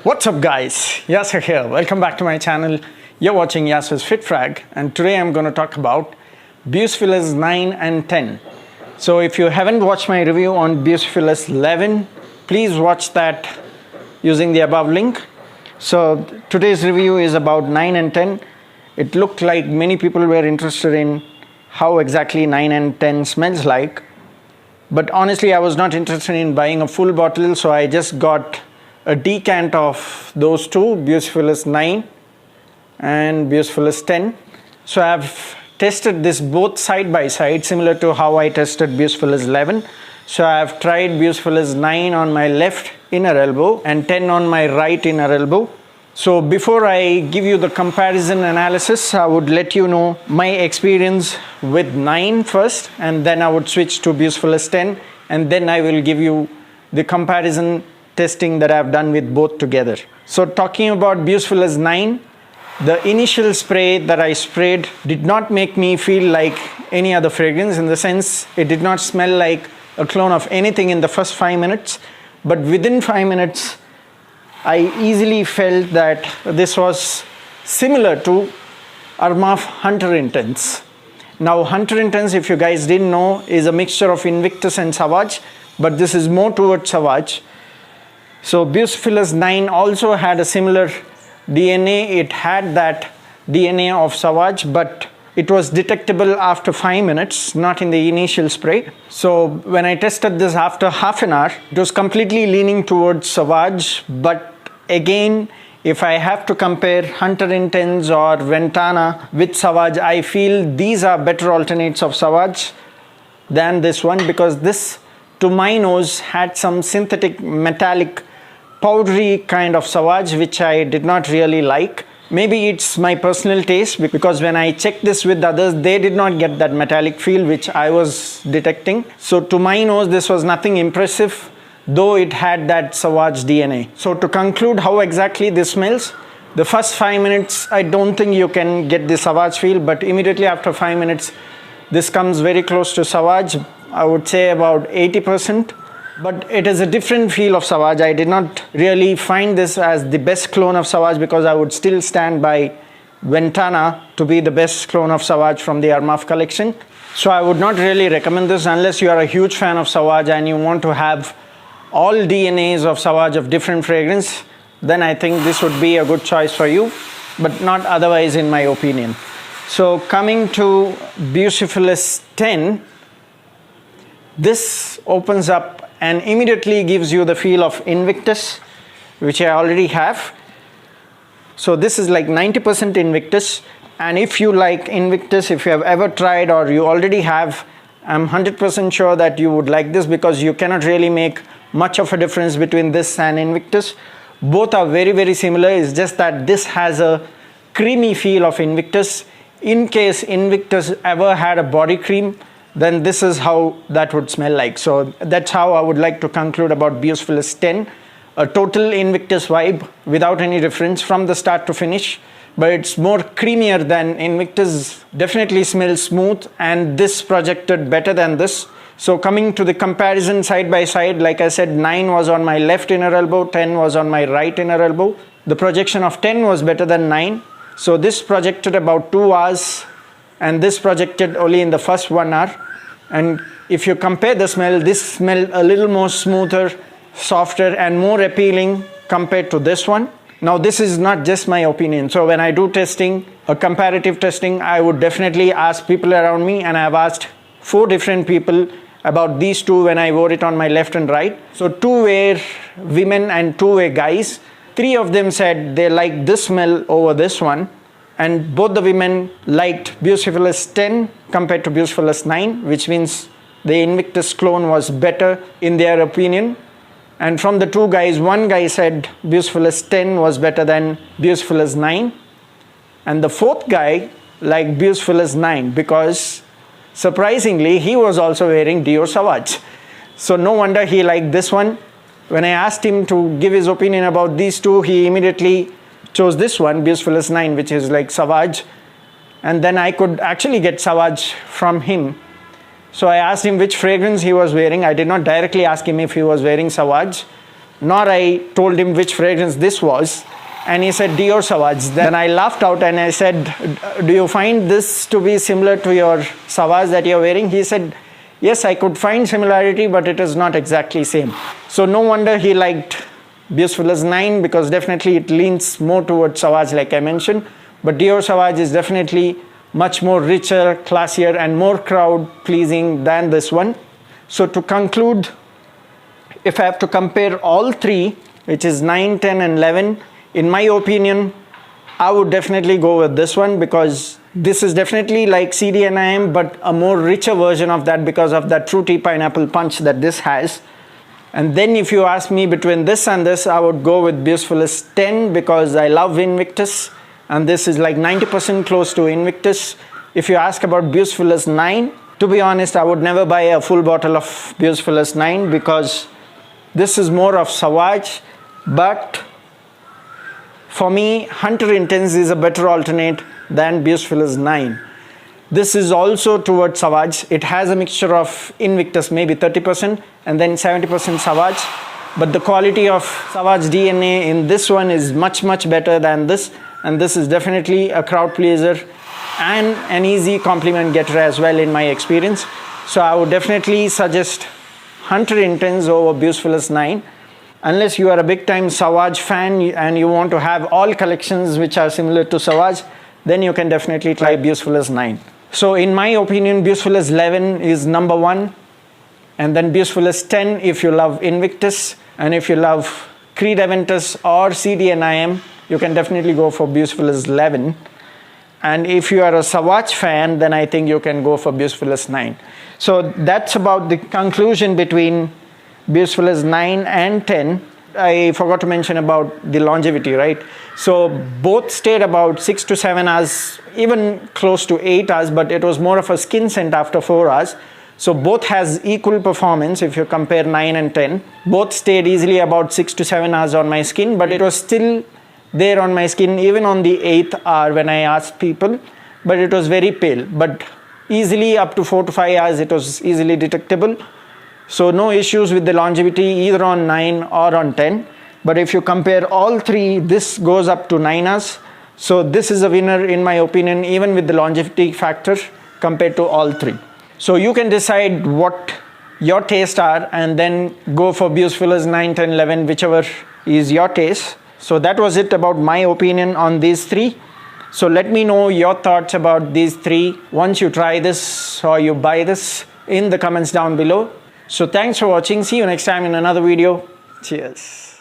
What's up guys, Yasser here. Welcome back to my channel. You're watching Yasser's Fit Frag, and today I'm going to talk about Bucephalus 9 and 10. So if you haven't watched my review on Bucephalus 11, please watch that using the above link. So today's review is about 9 and 10. It looked like many people were interested in how exactly 9 and 10 smells like. But honestly, I was not interested in buying a full bottle, so I just got a decant of those two, Bucephalus 9 and Bucephalus 10. So I've tested this both side by side, similar to how I tested Bucephalus 11. So I've tried Bucephalus 9 on my left inner elbow and 10 on my right inner elbow. So before I give you the comparison analysis, I would let you know my experience with 9 first, and then I would switch to Bucephalus 10, and then I will give you the comparison testing that I've done with both together. So talking about Bucephalus 9, the initial spray that I sprayed did not make me feel like any other fragrance, in the sense it did not smell like a clone of anything in the first 5 minutes, but within 5 minutes I easily felt that this was similar to Armaf Hunter Intense. Now Hunter Intense, if you guys didn't know, is a mixture of Invictus and Savage, but this is more towards Savage. So Bucephalus 9 also had a similar DNA. It had that DNA of Savage, but it was detectable after 5 minutes, not in the initial spray. So when I tested this after half an hour, it was completely leaning towards Savage. But again, if I have to compare Hunter Intense or Ventana with Savage, I feel these are better alternates of Savage than this one, because this, to my nose, had some synthetic metallic powdery kind of Savage, which I did not really like. Maybe it's my personal taste, because when I checked this with others, they did not get that metallic feel which I was detecting. So to my nose, this was nothing impressive, though it had that Savage DNA. So to conclude how exactly this smells, the first 5 minutes, I don't think you can get the Savage feel, but immediately after 5 minutes, this comes very close to Savage. I would say about 80%. But it is a different feel of Savage. I did not really find this as the best clone of Savage, because I would still stand by Ventana to be the best clone of Savage from the Armaf collection. So I would not really recommend this unless you are a huge fan of Savage and you want to have all DNAs of Savage of different fragrance. Then I think this would be a good choice for you, but not otherwise in my opinion. So coming to Bucephalus 10, this opens up and immediately gives you the feel of Invictus, which I already have. So this is like 90% Invictus, and if you like Invictus, if you have ever tried or you already have, I'm 100% sure that you would like this, because you cannot really make much of a difference between this and Invictus. Both are very, very similar. It's just that this has a creamy feel of Invictus. In case Invictus ever had a body cream, then this is how that would smell like. So that's how I would like to conclude about Bucephalus 10. A total Invictus vibe without any difference from the start to finish, but it's more creamier than Invictus. Definitely smells smooth, and this projected better than this. So coming to the comparison side by side, like I said, 9 was on my left inner elbow, 10 was on my right inner elbow. The projection of 10 was better than 9. So this projected about 2 hours, and this projected only in the first 1 hour. And if you compare the smell, this smelled a little more smoother, softer, and more appealing compared to this one. Now this is not just my opinion. So when I do testing, a comparative testing, I would definitely ask people around me, and I've asked 4 different people about these two when I wore it on my left and right. So 2 were women and 2 were guys. 3 of them said they liked this smell over this one. And both the women liked Bucephalus 10 compared to Bucephalus 9, which means the Invictus clone was better in their opinion. And from the 2 guys, 1 guy said Bucephalus 10 was better than Bucephalus 9. And the 4th guy liked Bucephalus 9 because, surprisingly, he was also wearing Dior Savage. So no wonder he liked this one. When I asked him to give his opinion about these two, he immediately chose this one, Bucephalus 9, which is like Savage, and then I could actually get Savage from him. So I asked him which fragrance he was wearing. I did not directly ask him if he was wearing Savage, nor I told him which fragrance this was. And he said Dior Sauvage. Then I laughed out and I said, do you find this to be similar to your Sauvage that you're wearing? He said, yes, I could find similarity, but it is not exactly same. So no wonder he liked Bucephalus IX, because definitely it leans more towards Sauvage like I mentioned. But Dior Sauvage is definitely much more richer, classier and more crowd pleasing than this one. So to conclude, if I have to compare all three, which is 9, 10 and 11, in my opinion, I would definitely go with this one, because this is definitely like CD and IM, but a more richer version of that because of that fruity pineapple punch that this has. And then if you ask me between this and this, I would go with Bucephalus X, because I love Invictus, and this is like 90% close to Invictus. If you ask about Bucephalus IX, to be honest, I would never buy a full bottle of Bucephalus IX, because this is more of Sauvage, but for me, Hunter Intense is a better alternate than Bucephalus IX. This is also towards Sauvage. It has a mixture of Invictus, maybe 30%, and then 70% Sauvage. But the quality of Sauvage DNA in this one is much, much better than this. And this is definitely a crowd pleaser and an easy compliment getter as well in my experience. So I would definitely suggest Hunter Intense over Bucephalus IX. Unless you are a big time Sauvage fan and you want to have all collections which are similar to Sauvage, then you can definitely try Bucephalus IX. So in my opinion, Bucephalus 11 is number one, and then Bucephalus 10 if you love Invictus, and if you love Creed Aventus or CD and IM, you can definitely go for Bucephalus 11. And if you are a Sauvage fan, then I think you can go for Bucephalus 9. So that's about the conclusion between Bucephalus 9 and 10. I forgot to mention about the longevity, right? So both stayed about 6 to 7 hours, even close to 8 hours, but it was more of a skin scent after 4 hours. So both has equal performance if you compare 9 and 10. Both stayed easily about 6 to 7 hours on my skin, but it was still there on my skin even on the 8th hour when I asked people, but it was very pale. But easily up to 4 to 5 hours it was easily detectable. So no issues with the longevity either on 9 or on 10. But if you compare all three, this goes up to 9 hours. So this is a winner in my opinion, even with the longevity factor compared to all three. So you can decide what your tastes are and then go for Bucephalus 9, 10, 11, whichever is your taste. So that was it about my opinion on these three. So let me know your thoughts about these three once you try this or you buy this in the comments down below. So thanks for watching. See you next time in another video. Cheers.